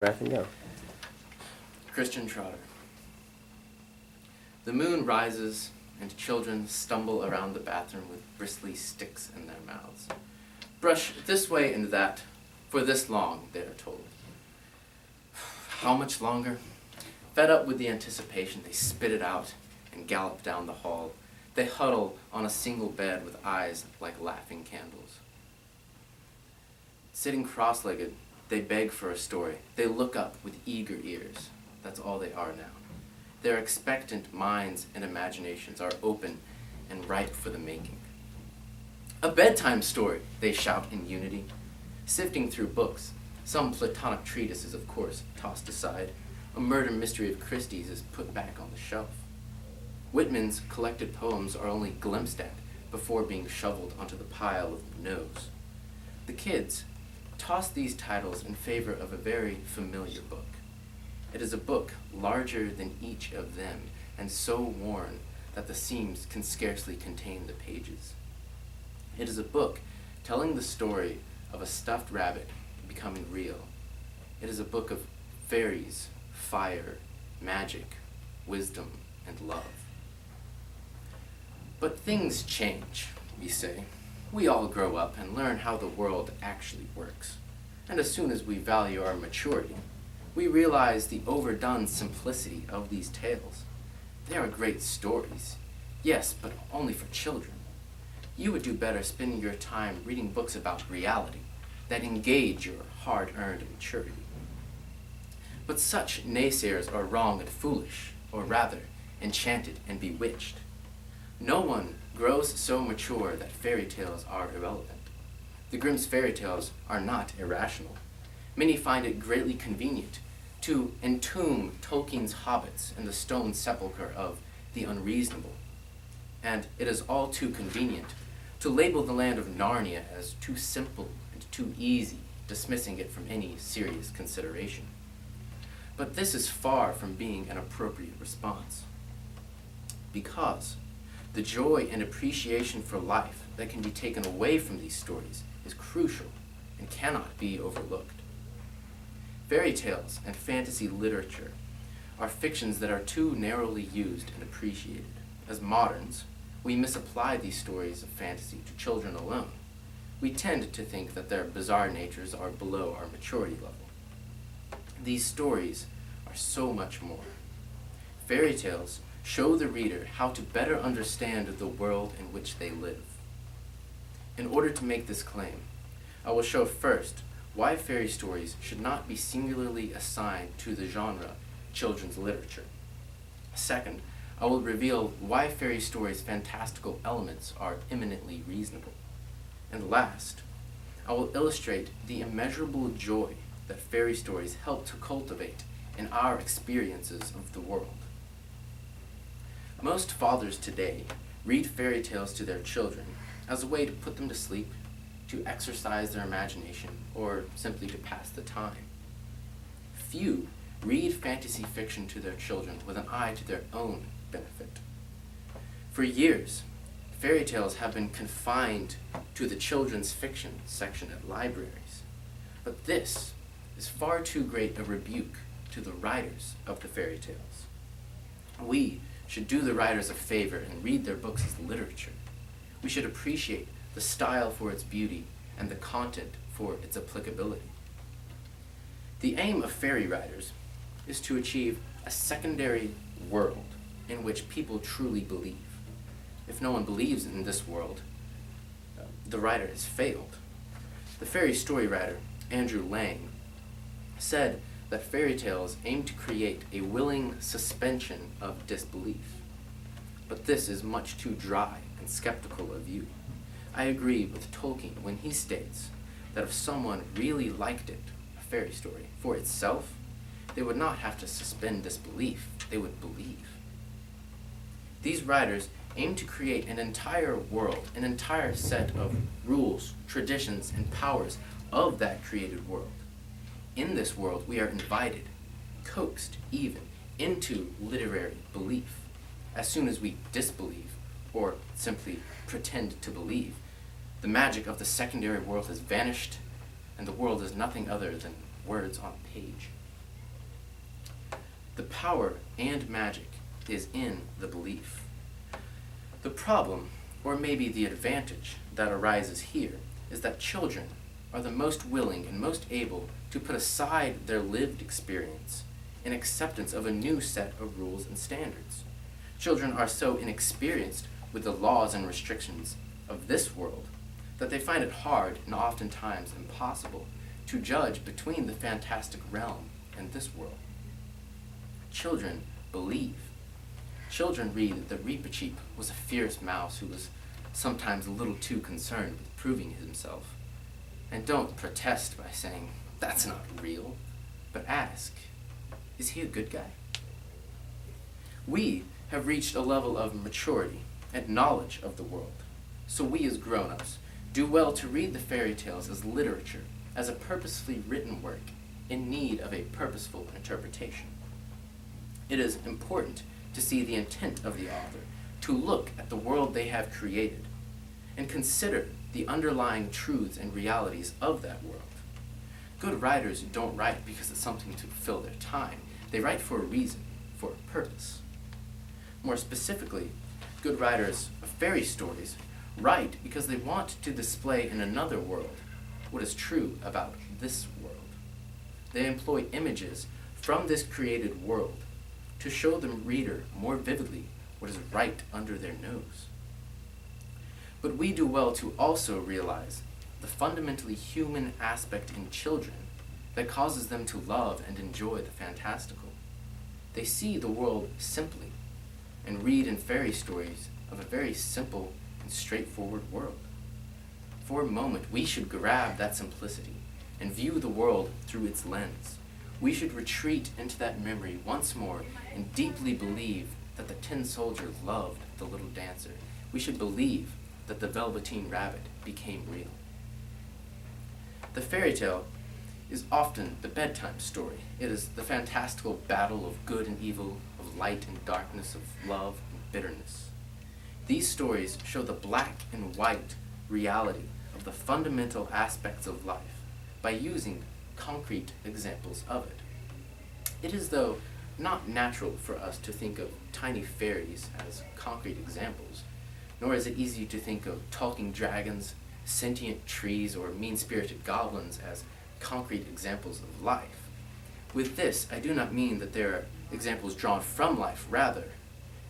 Breath and go. Khristian Trotter. The moon rises, and children stumble around the bathroom with bristly sticks in their mouths. Brush this way and that, for this long, they are told. How much longer? Fed up with the anticipation, they spit it out and gallop down the hall. They huddle on a single bed with eyes like laughing candles. Sitting cross-legged, they beg for a story. They look up with eager ears. That's all they are now. Their expectant minds and imaginations are open and ripe for the making. A bedtime story, they shout in unity, sifting through books. Some Platonic treatise is, of course, tossed aside. A murder mystery of Christie's is put back on the shelf. Whitman's collected poems are only glimpsed at before being shoveled onto the pile of no's. The kids toss these titles in favor of a very familiar book. It is a book larger than each of them and so worn that the seams can scarcely contain the pages. It is a book telling the story of a stuffed rabbit becoming real. It is a book of fairies, fire, magic, wisdom, and love. But things change, we say. We all grow up and learn how the world actually works. And as soon as we value our maturity, we realize the overdone simplicity of these tales. They are great stories, yes, but only for children. You would do better spending your time reading books about reality that engage your hard-earned maturity. But such naysayers are wrong and foolish, or rather, enchanted and bewitched. No one grows so mature that fairy tales are irrelevant. The Grimm's fairy tales are not irrational. Many find it greatly convenient to entomb Tolkien's hobbits in the stone sepulchre of the unreasonable. And it is all too convenient to label the land of Narnia as too simple and too easy, dismissing it from any serious consideration. But this is far from being an appropriate response, because the joy and appreciation for life that can be taken away from these stories is crucial and cannot be overlooked. Fairy tales and fantasy literature are fictions that are too narrowly used and appreciated. As moderns, we misapply these stories of fantasy to children alone. We tend to think that their bizarre natures are below our maturity level. These stories are so much more. Fairy tales show the reader how to better understand the world in which they live. In order to make this claim, I will show first why fairy stories should not be singularly assigned to the genre children's literature. Second, I will reveal why fairy stories' fantastical elements are eminently reasonable. And last, I will illustrate the immeasurable joy that fairy stories help to cultivate in our experiences of the world. Most fathers today read fairy tales to their children as a way to put them to sleep, to exercise their imagination, or simply to pass the time. Few read fantasy fiction to their children with an eye to their own benefit. For years, fairy tales have been confined to the children's fiction section at libraries, but this is far too great a rebuke to the writers of the fairy tales. We should do the writers a favor and read their books as literature. We should appreciate the style for its beauty and the content for its applicability. The aim of fairy writers is to achieve a secondary world in which people truly believe. If no one believes in this world, the writer has failed. The fairy story writer, Andrew Lang, said that fairy tales aim to create a willing suspension of disbelief. But this is much too dry and skeptical a view. I agree with Tolkien when he states that if someone really liked it, a fairy story, for itself, they would not have to suspend disbelief, they would believe. These writers aim to create an entire world, an entire set of rules, traditions, and powers of that created world. In this world, we are invited, coaxed even, into literary belief. As soon as we disbelieve, or simply pretend to believe, the magic of the secondary world has vanished, and the world is nothing other than words on a page. The power and magic is in the belief. The problem, or maybe the advantage, that arises here is that children are the most willing and most able to put aside their lived experience in acceptance of a new set of rules and standards. Children are so inexperienced with the laws and restrictions of this world that they find it hard and oftentimes impossible to judge between the fantastic realm and this world. Children believe. Children read that Reepicheep was a fierce mouse who was sometimes a little too concerned with proving himself. And don't protest by saying, "That's not real," but ask, is he a good guy? We have reached a level of maturity and knowledge of the world, so we as grown-ups do well to read the fairy tales as literature, as a purposefully written work in need of a purposeful interpretation. It is important to see the intent of the author, to look at the world they have created, and consider the underlying truths and realities of that world. Good writers don't write because it's something to fill their time. They write for a reason, for a purpose. More specifically, good writers of fairy stories write because they want to display in another world what is true about this world. They employ images from this created world to show the reader more vividly what is right under their nose. But we do well to also realize the fundamentally human aspect in children that causes them to love and enjoy the fantastical. They see the world simply and read in fairy stories of a very simple and straightforward world. For a moment, we should grab that simplicity and view the world through its lens. We should retreat into that memory once more and deeply believe that the tin soldier loved the little dancer. We should believe that the velveteen rabbit became real. The fairy tale is often the bedtime story. It is the fantastical battle of good and evil, of light and darkness, of love and bitterness. These stories show the black and white reality of the fundamental aspects of life by using concrete examples of it. It is, though, not natural for us to think of tiny fairies as concrete examples, nor is it easy to think of talking dragons, sentient trees, or mean-spirited goblins as concrete examples of life. With this, I do not mean that they are examples drawn from life, rather,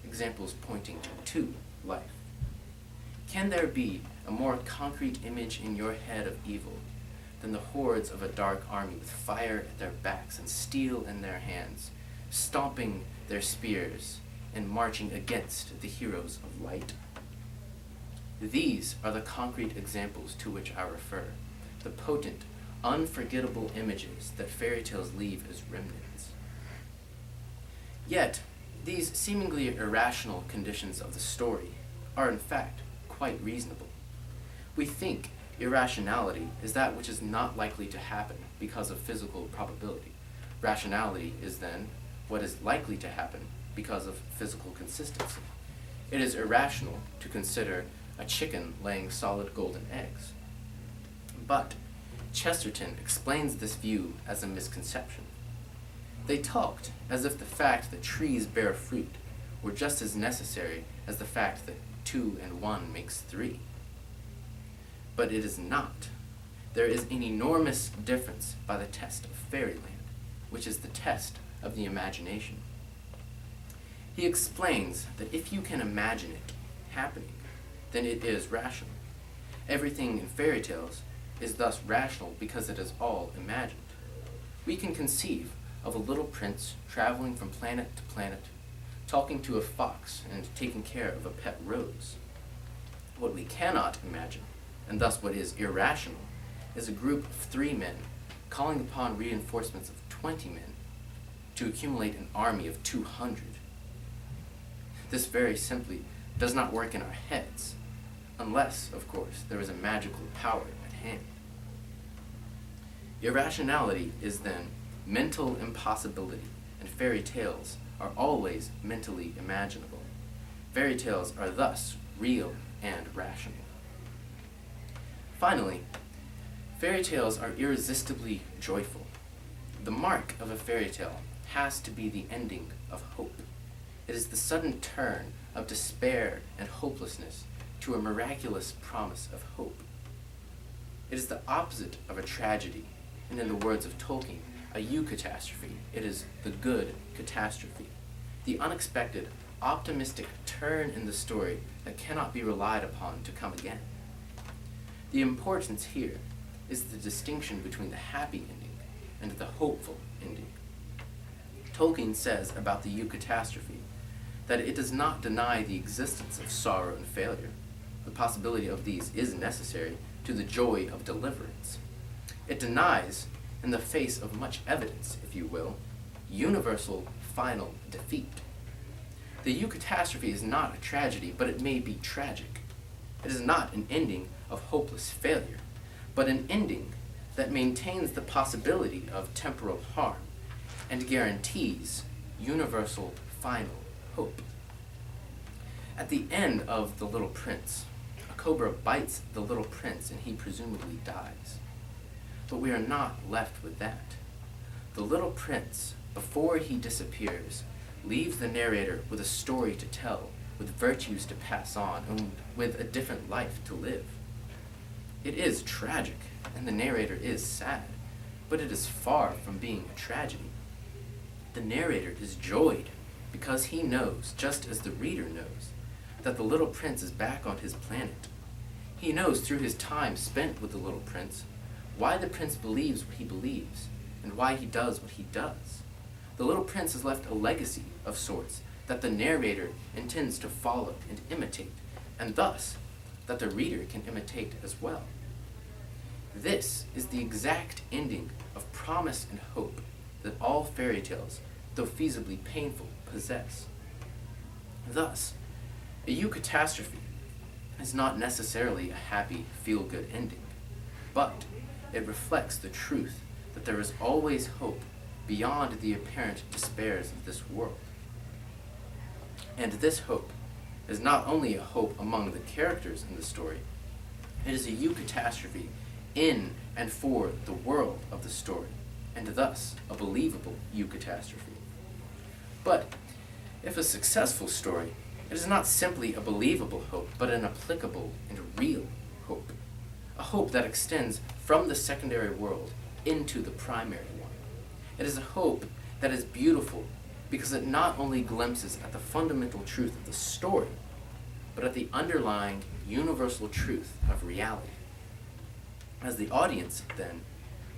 examples pointing to life. Can there be a more concrete image in your head of evil than the hordes of a dark army with fire at their backs and steel in their hands, stomping their spears and marching against the heroes of light? These are the concrete examples to which I refer, the potent, unforgettable images that fairy tales leave as remnants. Yet, these seemingly irrational conditions of the story are in fact quite reasonable. We think irrationality is that which is not likely to happen because of physical probability. Rationality is then what is likely to happen because of physical consistency. It is irrational to consider a chicken laying solid golden eggs. But Chesterton explains this view as a misconception. They talked as if the fact that trees bear fruit were just as necessary as the fact that 2 and 1 makes 3. But it is not. There is an enormous difference by the test of Fairyland, which is the test of the imagination. He explains that if you can imagine it happening, then it is rational. Everything in fairy tales is thus rational because it is all imagined. We can conceive of a little prince traveling from planet to planet, talking to a fox and taking care of a pet rose. What we cannot imagine, and thus what is irrational, is a group of 3 men calling upon reinforcements of 20 men to accumulate an army of 200. This very simply does not work in our heads, unless, of course, there is a magical power at hand. Irrationality is then mental impossibility, and fairy tales are always mentally imaginable. Fairy tales are thus real and rational. Finally, fairy tales are irresistibly joyful. The mark of a fairy tale has to be the ending of hope. It is the sudden turn of despair and hopelessness to a miraculous promise of hope. It is the opposite of a tragedy, and in the words of Tolkien, a eucatastrophe. It is the good catastrophe, the unexpected, optimistic turn in the story that cannot be relied upon to come again. The importance here is the distinction between the happy ending and the hopeful ending. Tolkien says about the eucatastrophe that it does not deny the existence of sorrow and failure. The possibility of these is necessary to the joy of deliverance. It denies, in the face of much evidence, if you will, universal final defeat. The eucatastrophe is not a tragedy, but it may be tragic. It is not an ending of hopeless failure, but an ending that maintains the possibility of temporal harm and guarantees universal final hope. At the end of The Little Prince, a cobra bites the little prince and he presumably dies. But we are not left with that. The little prince, before he disappears, leaves the narrator with a story to tell, with virtues to pass on, and with a different life to live. It is tragic, and the narrator is sad, but it is far from being a tragedy. The narrator is joyed because he knows, just as the reader knows, that the little prince is back on his planet. He knows through his time spent with the little prince why the prince believes what he believes and why he does what he does. The little prince has left a legacy of sorts that the narrator intends to follow and imitate, and thus that the reader can imitate as well. This is the exact ending of promise and hope that all fairy tales, though feasibly painful, possess. Thus, a eucatastrophe is not necessarily a happy, feel-good ending, but it reflects the truth that there is always hope beyond the apparent despairs of this world. And this hope is not only a hope among the characters in the story, it is a eucatastrophe in and for the world of the story, and thus a believable eucatastrophe. But if a successful story, it is not simply a believable hope, but an applicable and real hope, a hope that extends from the secondary world into the primary one. It is a hope that is beautiful because it not only glimpses at the fundamental truth of the story, but at the underlying universal truth of reality. As the audience, then,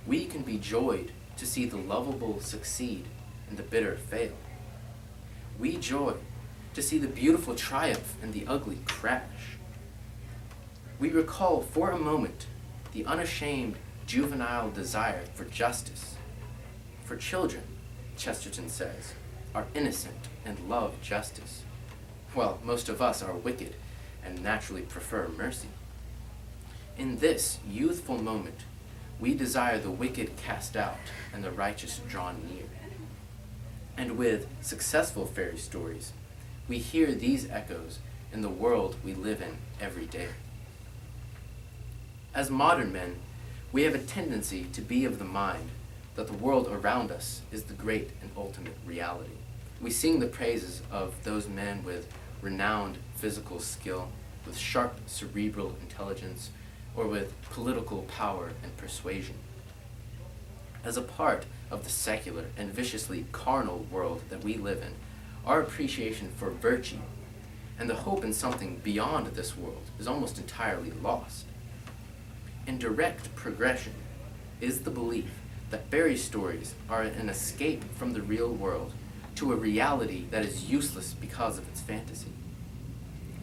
we can be joyed to see the lovable succeed and the bitter fail. We joy to see the beautiful triumph and the ugly crash. We recall for a moment the unashamed juvenile desire for justice. For children, Chesterton says, are innocent and love justice, while most of us are wicked and naturally prefer mercy. In this youthful moment, we desire the wicked cast out and the righteous drawn near. And with successful fairy stories, we hear these echoes in the world we live in every day. As modern men, we have a tendency to be of the mind that the world around us is the great and ultimate reality. We sing the praises of those men with renowned physical skill, with sharp cerebral intelligence, or with political power and persuasion. As a part of the secular and viciously carnal world that we live in, our appreciation for virtue and the hope in something beyond this world is almost entirely lost. In direct progression is the belief that fairy stories are an escape from the real world to a reality that is useless because of its fantasy.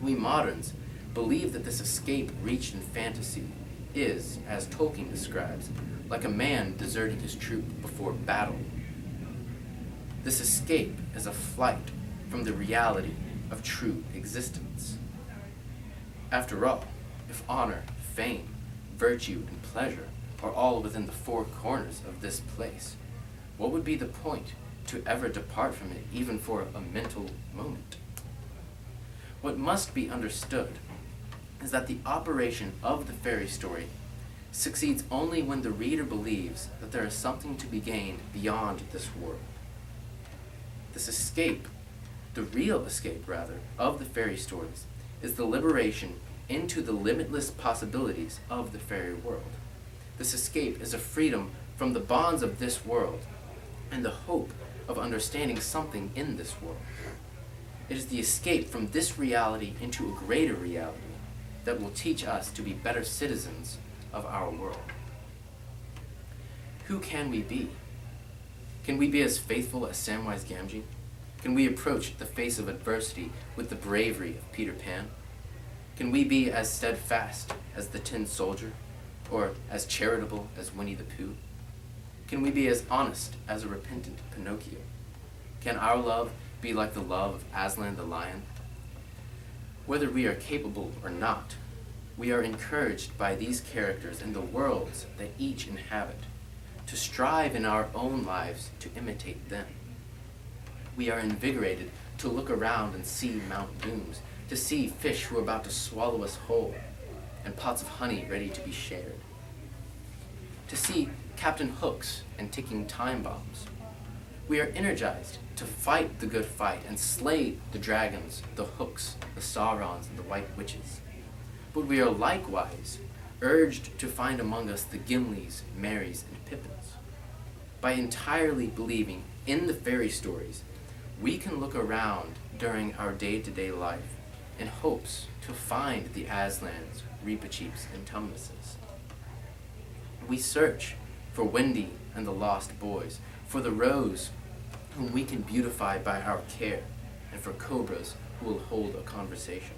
We moderns believe that this escape reached in fantasy is, as Tolkien describes, like a man deserting his troop before battle. This escape is a flight from the reality of true existence. After all, if honor, fame, virtue, and pleasure are all within the four corners of this place, what would be the point to ever depart from it, even for a mental moment? What must be understood is that the operation of the fairy story succeeds only when the reader believes that there is something to be gained beyond this world. This escape, the real escape rather, of the fairy stories, is the liberation into the limitless possibilities of the fairy world. This escape is a freedom from the bonds of this world and the hope of understanding something in this world. It is the escape from this reality into a greater reality that will teach us to be better citizens of our world. Who can we be? Can we be as faithful as Samwise Gamgee? Can we approach the face of adversity with the bravery of Peter Pan? Can we be as steadfast as the Tin Soldier, or as charitable as Winnie the Pooh? Can we be as honest as a repentant Pinocchio? Can our love be like the love of Aslan the lion? Whether we are capable or not, we are encouraged by these characters and the worlds that each inhabit to strive in our own lives to imitate them. We are invigorated to look around and see Mount Dooms, to see fish who are about to swallow us whole, and pots of honey ready to be shared. To see Captain Hooks and ticking time bombs. We are energized to fight the good fight and slay the dragons, the Hooks, the Saurons, and the White Witches. But we are likewise urged to find among us the Gimlis, Marys, and Pippins. By entirely believing in the fairy stories, we can look around during our day-to-day life in hopes to find the Aslans, Reepicheeps, and Tumnuses. We search for Wendy and the Lost Boys, for the Rose whom we can beautify by our care, and for cobras who will hold a conversation,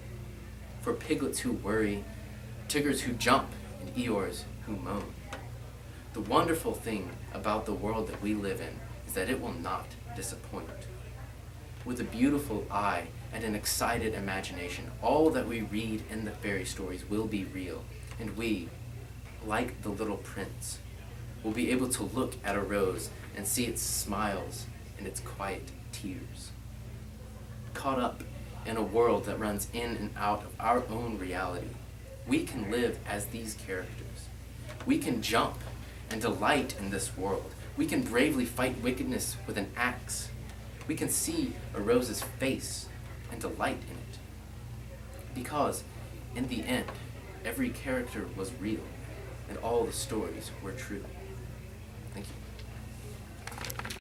for piglets who worry, tigers who jump, and Eeyores who moan. The wonderful thing about the world that we live in is that it will not disappoint. With a beautiful eye and an excited imagination, all that we read in the fairy stories will be real, and we, like the little prince, will be able to look at a rose and see its smiles and its quiet tears. Caught up in a world that runs in and out of our own reality, we can live as these characters. We can jump and delight in this world. We can bravely fight wickedness with an axe. We can see a rose's face and delight in it. Because, in the end, every character was real, and all the stories were true.